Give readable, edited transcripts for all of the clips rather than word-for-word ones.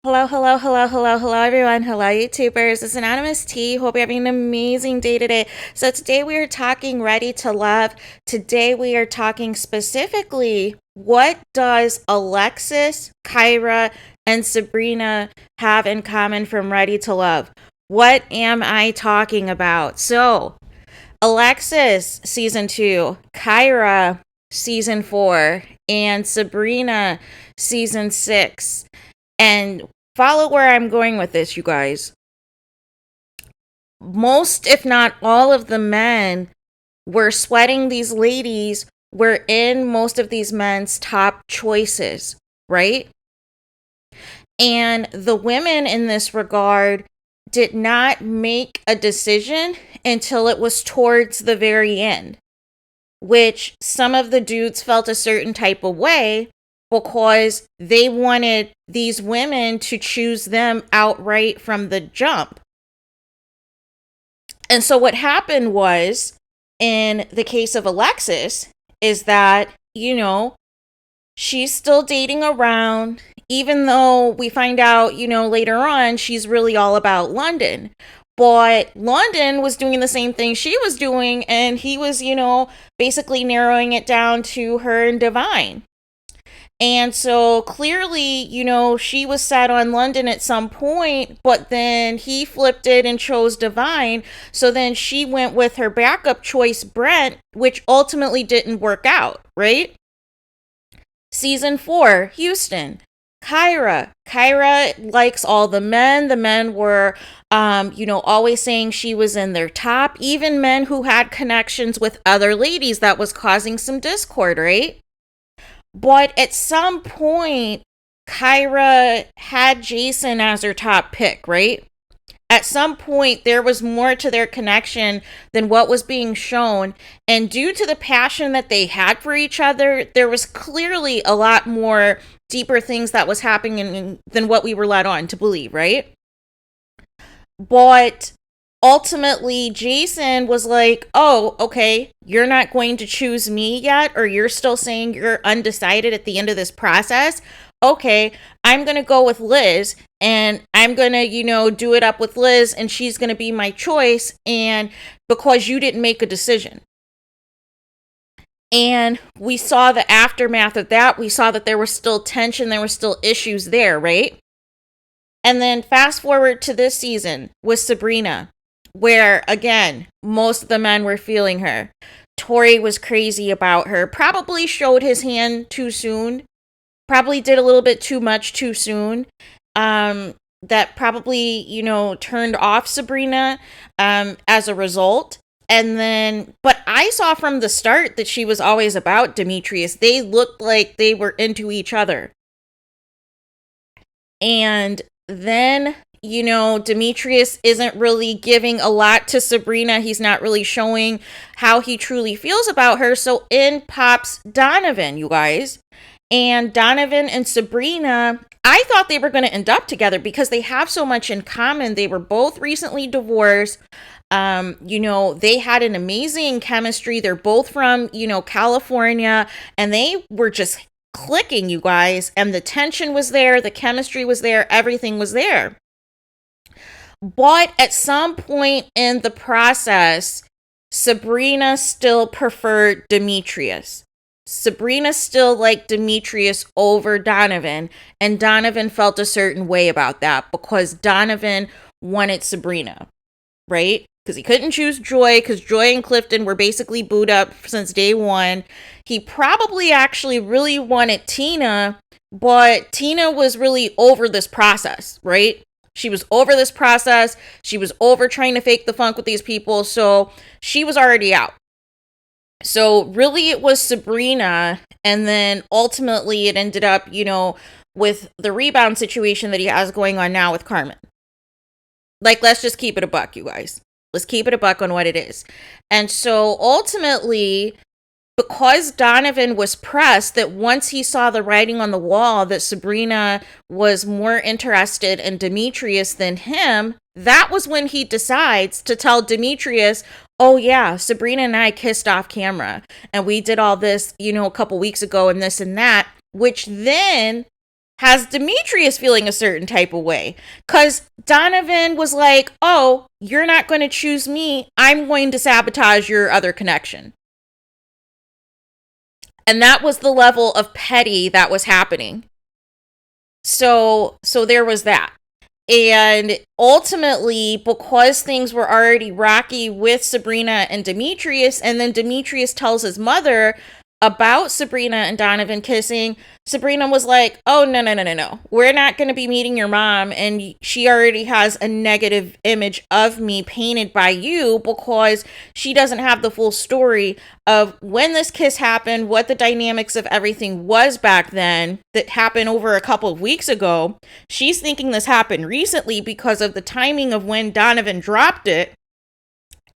Hello, hello, hello, hello, hello, everyone. Hello, YouTubers. It's Anonymous T. Hope you're having an amazing day today. So, today we are talking Ready to Love. Today we are talking specifically what does Alexis, Kyra, and Sabrina have in common from Ready to Love? What am I talking about? So, Alexis, season 2, Kyra, season 4, and Sabrina, season 6. And follow where I'm going with this, you guys. Most, if not all, of the men were sweating these ladies, were in most of these men's top choices, right? And the women in this regard did not make a decision until it was towards the very end, which some of the dudes felt a certain type of way because they wanted these women to choose them outright from the jump. And so what happened was, in the case of Alexis, is that, she's still dating around, even though we find out, later on, she's really all about London. But London was doing the same thing she was doing, and he was, basically narrowing it down to her and Divine. And so clearly, she was set on London at some point, but then he flipped it and chose Divine. So then she went with her backup choice, Brent, which ultimately didn't work out, right? Season 4, Houston. Kyra. Kyra likes all the men. The men were, always saying she was in their top. Even men who had connections with other ladies, that was causing some discord, right? But at some point, Kyra had Jason as her top pick, right? At some point, there was more to their connection than what was being shown. And due to the passion that they had for each other, there was clearly a lot more deeper things that was happening than what we were led on to believe, right? But ultimately, Jason was like, oh, okay, you're not going to choose me yet, or you're still saying you're undecided at the end of this process. Okay, I'm going to go with Liz, and I'm going to, do it up with Liz, and she's going to be my choice, and because you didn't make a decision. And we saw the aftermath of that. We saw that there was still tension, there were still issues there, right? And then fast forward to this season with Sabrina, where again, most of the men were feeling her. Tori was crazy about her, probably showed his hand too soon, probably did a little bit too much too soon. That probably, turned off Sabrina as a result. And then, but I saw from the start that she was always about Demetrius. They looked like they were into each other. And then, Demetrius isn't really giving a lot to Sabrina. He's not really showing how he truly feels about her. So in pops Donovan, you guys. And Donovan and Sabrina, I thought they were going to end up together because they have so much in common. They were both recently divorced. They had an amazing chemistry. They're both from, California, and they were just clicking, you guys. And the tension was there, the chemistry was there, everything was there. But at some point in the process, Sabrina still preferred Demetrius. Sabrina still liked Demetrius over Donovan, and Donovan felt a certain way about that because Donovan wanted Sabrina, right? Because he couldn't choose Joy, because Joy and Clifton were basically booed up since day one. He probably actually really wanted Tina, but Tina was really over this process, right? She was over this process. She was over trying to fake the funk with these people, so she was already out. So really it was Sabrina, and then ultimately it ended up, with the rebound situation that he has going on now with Carmen. Like, let's just keep it a buck, you guys. Let's keep it a buck on what it is. And so ultimately, because Donovan was pressed that once he saw the writing on the wall that Sabrina was more interested in Demetrius than him, that was when he decides to tell Demetrius, oh yeah, Sabrina and I kissed off camera and we did all this, a couple weeks ago and this and that, which then has Demetrius feeling a certain type of way. Because Donovan was like, oh, you're not going to choose me. I'm going to sabotage your other connection. And that was the level of petty that was happening. So there was that. And ultimately, because things were already rocky with Sabrina and Demetrius, and then Demetrius tells his mother about Sabrina and Donovan kissing, Sabrina was like, oh, no. We're not going to be meeting your mom. And she already has a negative image of me painted by you because she doesn't have the full story of when this kiss happened, what the dynamics of everything was back then that happened over a couple of weeks ago. She's thinking this happened recently because of the timing of when Donovan dropped it.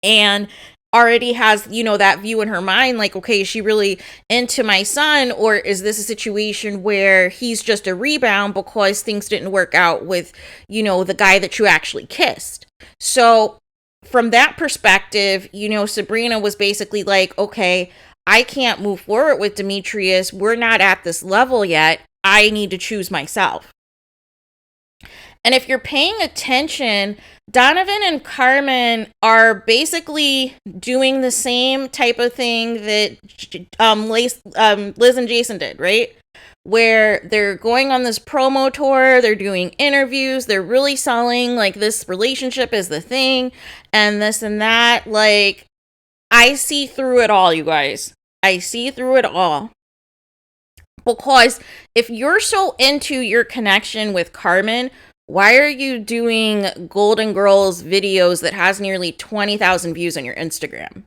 And already has, that view in her mind, like, okay, is she really into my son, or is this a situation where he's just a rebound because things didn't work out with, the guy that you actually kissed? So from that perspective, Sabrina was basically like, okay, I can't move forward with Demetrius. We're not at this level yet. I need to choose myself. And if you're paying attention, Donovan and Carmen are basically doing the same type of thing that Liz and Jason did, right? Where they're going on this promo tour, they're doing interviews, they're really selling like this relationship is the thing, and this and that. Like, I see through it all, you guys. I see through it all. Because if you're so into your connection with Carmen, why are you doing Golden Girls videos that has nearly 20,000 views on your Instagram?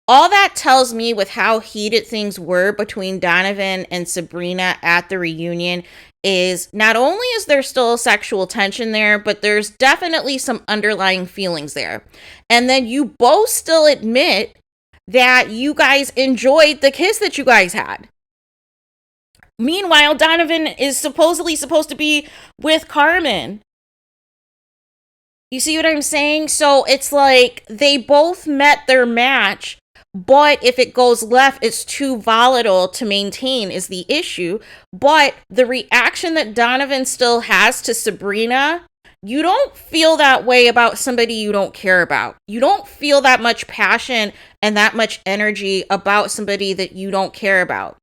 All that tells me with how heated things were between Donovan and Sabrina at the reunion is not only is there still sexual tension there, but there's definitely some underlying feelings there. And then you both still admit that you guys enjoyed the kiss that you guys had. Meanwhile, Donovan is supposedly supposed to be with Carmen. You see what I'm saying? So it's like they both met their match, but if it goes left, it's too volatile to maintain is the issue. But the reaction that Donovan still has to Sabrina, you don't feel that way about somebody you don't care about. You don't feel that much passion and that much energy about somebody that you don't care about.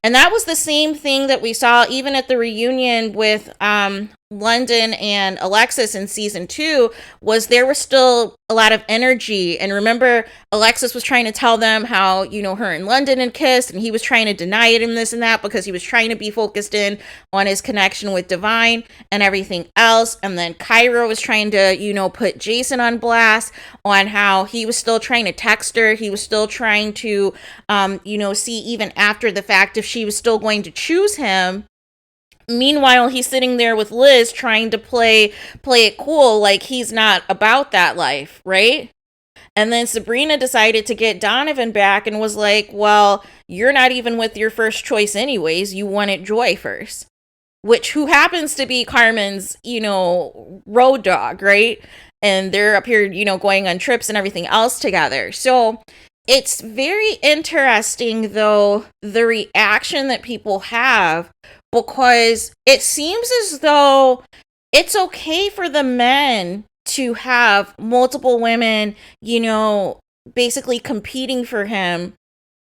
And that was the same thing that we saw even at the reunion with London and Alexis in season 2, was there was still a lot of energy. And remember, Alexis was trying to tell them how, her and London had kissed, and he was trying to deny it and this and that because he was trying to be focused in on his connection with Divine and everything else. And then Kyra was trying to, put Jason on blast on how he was still trying to text her. He was still trying to, see even after the fact if she was still going to choose him. Meanwhile, he's sitting there with Liz trying to play it cool, like he's not about that life, right? And then Sabrina decided to get Donovan back and was like, well, you're not even with your first choice anyways. You wanted Joy first, who happens to be Carmen's, road dog, right? And they're up here, going on trips and everything else together. So it's very interesting, though, the reaction that people have, because it seems as though it's okay for the men to have multiple women, basically competing for him.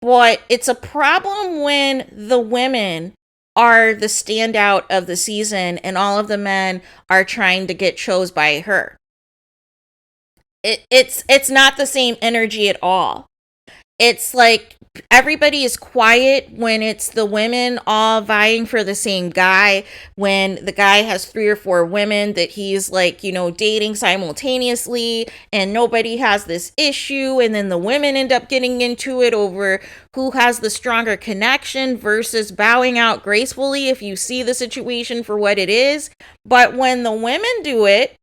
But it's a problem when the women are the standout of the season and all of the men are trying to get chose by her. It's not the same energy at all. It's like everybody is quiet when it's the women all vying for the same guy, when the guy has 3 or 4 women that he's like, dating simultaneously, and nobody has this issue. And then the women end up getting into it over who has the stronger connection versus bowing out gracefully if you see the situation for what it is. But when the women do it,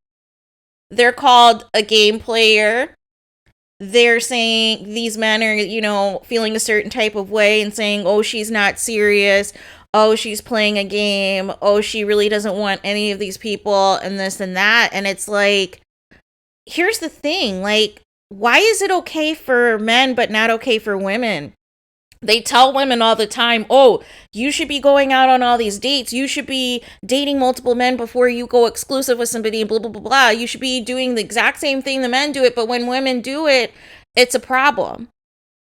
they're called a game player. They're saying these men are, feeling a certain type of way and saying, oh, she's not serious. Oh, she's playing a game. Oh, she really doesn't want any of these people and this and that. And it's like, here's the thing. Like, why is it okay for men but not okay for women? They tell women all the time, oh, you should be going out on all these dates. You should be dating multiple men before you go exclusive with somebody, blah, blah, blah, blah. You should be doing the exact same thing the men do it. But when women do it, it's a problem.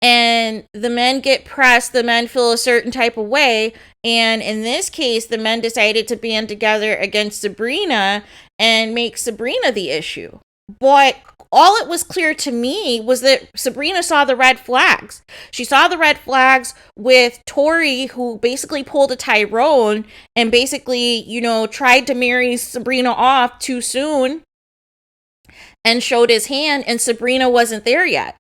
And the men get pressed. The men feel a certain type of way. And in this case, the men decided to band together against Sabrina and make Sabrina the issue. But all it was clear to me was that Sabrina saw the red flags. She saw the red flags with Tori, who basically pulled a Tyrone and basically, tried to marry Sabrina off too soon and showed his hand, and Sabrina wasn't there yet.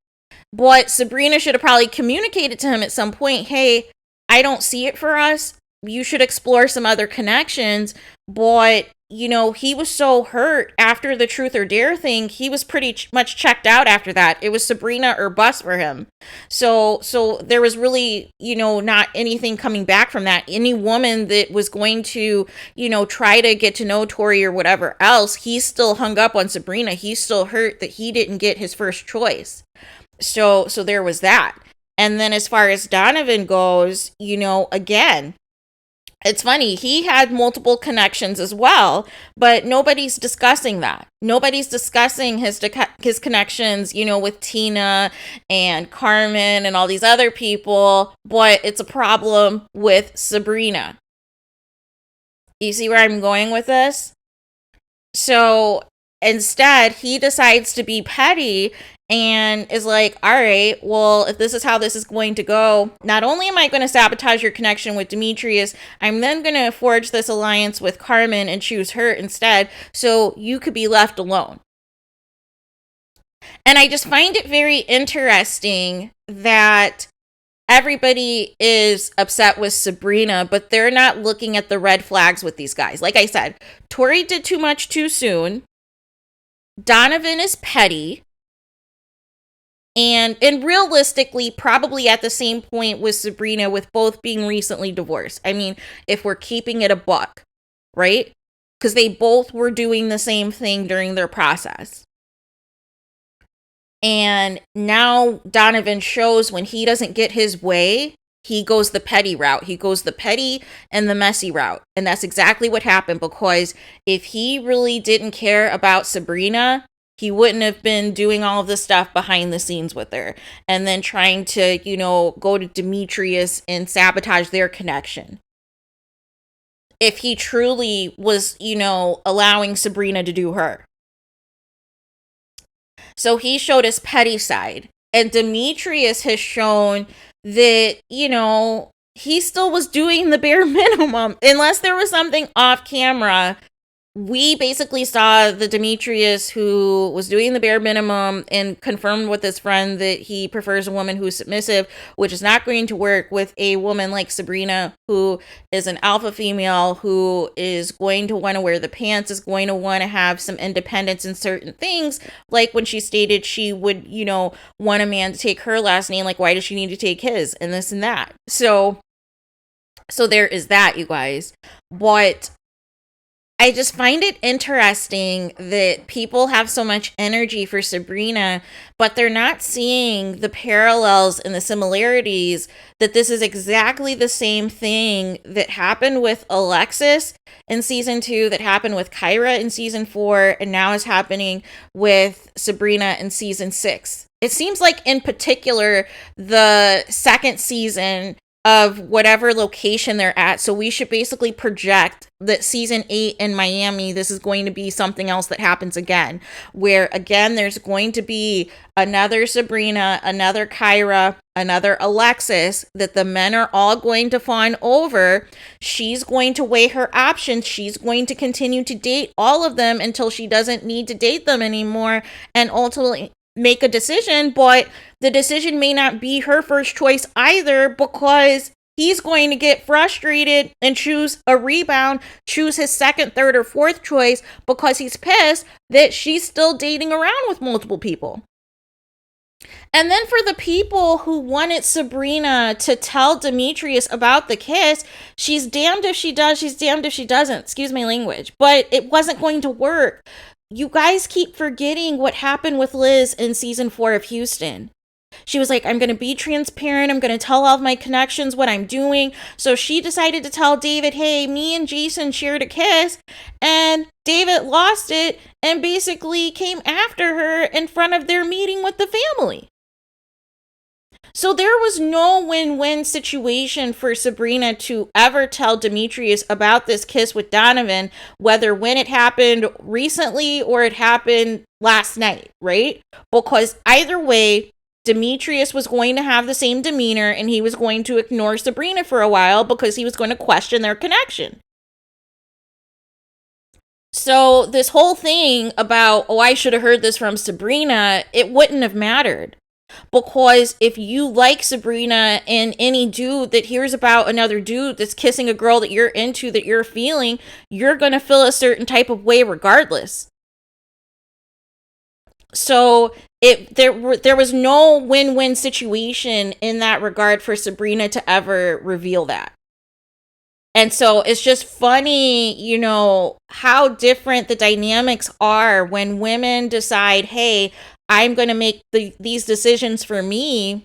But Sabrina should have probably communicated to him at some point, hey, I don't see it for us. You should explore some other connections. But, he was so hurt after the truth or dare thing. He was pretty much checked out after that. It was Sabrina or bust for him. So there was really, not anything coming back from that. Any woman that was going to, try to get to know Tori or whatever else, he's still hung up on Sabrina. He's still hurt that he didn't get his first choice. So there was that. And then as far as Donovan goes, again, it's funny, he had multiple connections as well, but nobody's discussing that. Nobody's discussing his connections, with Tina and Carmen and all these other people, but it's a problem with Sabrina. You see where I'm going with this? So instead, he decides to be petty and is like, all right, well, if this is how this is going to go, not only am I going to sabotage your connection with Demetrius, I'm then going to forge this alliance with Carmen and choose her instead, so you could be left alone. And I just find it very interesting that everybody is upset with Sabrina, but they're not looking at the red flags with these guys. Like I said, Tori did too much too soon. Donovan is petty. And realistically, probably at the same point with Sabrina, with both being recently divorced. I mean, if we're keeping it a buck, right? Because they both were doing the same thing during their process. And now Donovan shows when he doesn't get his way, he goes the petty route. He goes the petty and the messy route. And that's exactly what happened, because if he really didn't care about Sabrina, he wouldn't have been doing all of this stuff behind the scenes with her and then trying to, go to Demetrius and sabotage their connection. If he truly was, allowing Sabrina to do her. So he showed his petty side. And Demetrius has shown that, he still was doing the bare minimum. Unless there was something off camera, we basically saw the Demetrius who was doing the bare minimum and confirmed with his friend that he prefers a woman who's submissive, which is not going to work with a woman like Sabrina, who is an alpha female, who is going to want to wear the pants, is going to want to have some independence in certain things. Like when she stated she would, want a man to take her last name. Like, why does she need to take his and this and that? So there is that, you guys. But I just find it interesting that people have so much energy for Sabrina, but they're not seeing the parallels and the similarities, that this is exactly the same thing that happened with Alexis in season 2, that happened with Kyra in season 4, and now is happening with Sabrina in season 6. It seems like in particular, the second season of whatever location they're at. So we should basically project that season 8 in Miami, this is going to be something else that happens again, where again, there's going to be another Sabrina, another Kyra, another Alexis, that the men are all going to fawn over. She's going to weigh her options. She's going to continue to date all of them until she doesn't need to date them anymore, and ultimately make a decision. But the decision may not be her first choice either, because he's going to get frustrated and choose a rebound, choose his second, third, or fourth choice, because he's pissed that she's still dating around with multiple people. And then for the people who wanted Sabrina to tell Demetrius about the kiss, she's damned if she does, she's damned if she doesn't. Excuse my language. But it wasn't going to work. You guys keep forgetting what happened with Liz in season 4 of Houston. She was like, I'm going to be transparent. I'm going to tell all of my connections what I'm doing. So she decided to tell David, hey, me and Jason shared a kiss. And David lost it and basically came after her in front of their meeting with the family. So there was no win-win situation for Sabrina to ever tell Demetrius about this kiss with Donovan, whether when it happened recently or it happened last night, right? Because either way, Demetrius was going to have the same demeanor and he was going to ignore Sabrina for a while because he was going to question their connection. So this whole thing about, oh, I should have heard this from Sabrina, it wouldn't have mattered. Because if you like Sabrina and any dude that hears about another dude that's kissing a girl that you're into, that you're feeling, you're going to feel a certain type of way regardless. So there was no win-win situation in that regard for Sabrina to ever reveal that. And so it's just funny, you know, how different the dynamics are when women decide, hey, I'm going to make these decisions for me.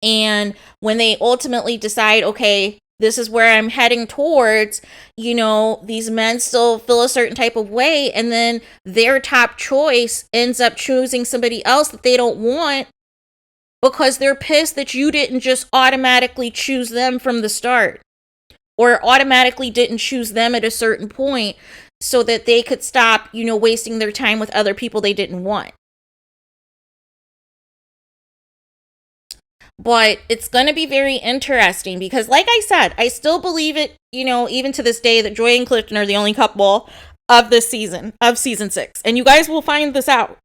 And when they ultimately decide, okay, this is where I'm heading towards, you know, these men still feel a certain type of way. And then their top choice ends up choosing somebody else that they don't want because they're pissed that you didn't just automatically choose them from the start or automatically didn't choose them at a certain point so that they could stop, you know, wasting their time with other people they didn't want. But it's going to be very interesting because, like I said, I still believe it, you know, even to this day, that Joy and Clifton are the only couple of this season, of season 6. And you guys will find this out.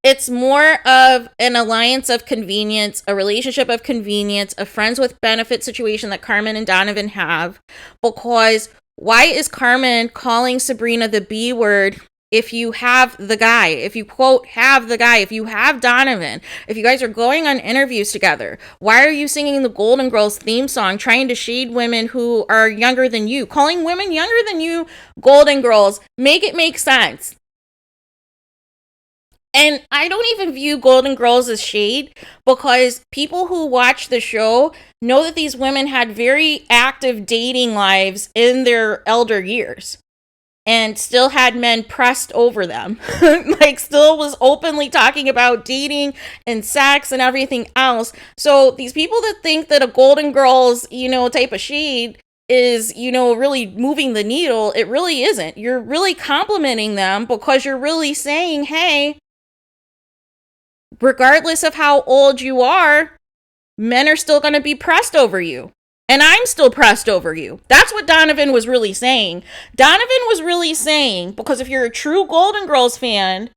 It's more of an alliance of convenience, a relationship of convenience, a friends with benefit situation that Carmen and Donovan have. Because why is Carmen calling Sabrina the B word if you have the guy, if you quote have the guy, if you have Donovan, if you guys are going on interviews together? Why are you singing the Golden Girls theme song, trying to shade women who are younger than you, calling women younger than you Golden Girls? Make it make sense. And I don't even view Golden Girls as shade because people who watch the show know that these women had very active dating lives in their elder years and still had men pressed over them. Like, still was openly talking about dating and sex and everything else. So these people that think that a Golden Girls, you know, type of shade is, you know, really moving the needle, it really isn't. You're really complimenting them because you're really saying, hey, regardless of how old you are, men are still going to be pressed over you. And I'm still pressed over you. That's what Donovan was really saying. Donovan was really saying, because if you're a true Golden Girls fan,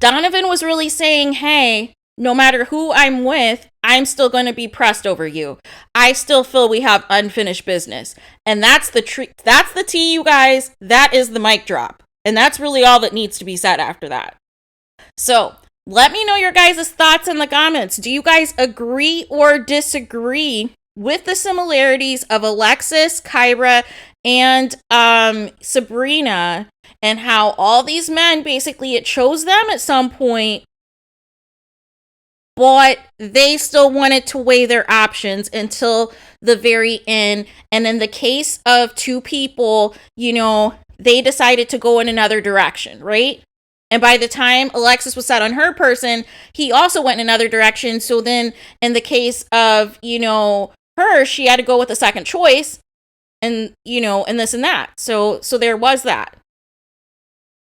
Donovan was really saying, hey, no matter who I'm with, I'm still going to be pressed over you. I still feel we have unfinished business. And that's the tea, you guys. That is the mic drop. And that's really all that needs to be said after that. So let me know your guys' thoughts in the comments. Do you guys agree or disagree with the similarities of Alexis, Kyra, and Sabrina, and how all these men, basically, it chose them at some point, but they still wanted to weigh their options until the very end. And in the case of two people, you know, they decided to go in another direction, right? And by the time Alexis was set on her person, he also went in another direction. So then in the case of, you know, her, she had to go with a second choice and, you know, and this and that. So there was that.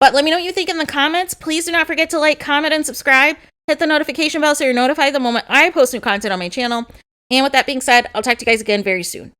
But let me know what you think in the comments. Please do not forget to like, comment, and subscribe. Hit the notification bell so you're notified the moment I post new content on my channel. And with that being said, I'll talk to you guys again very soon.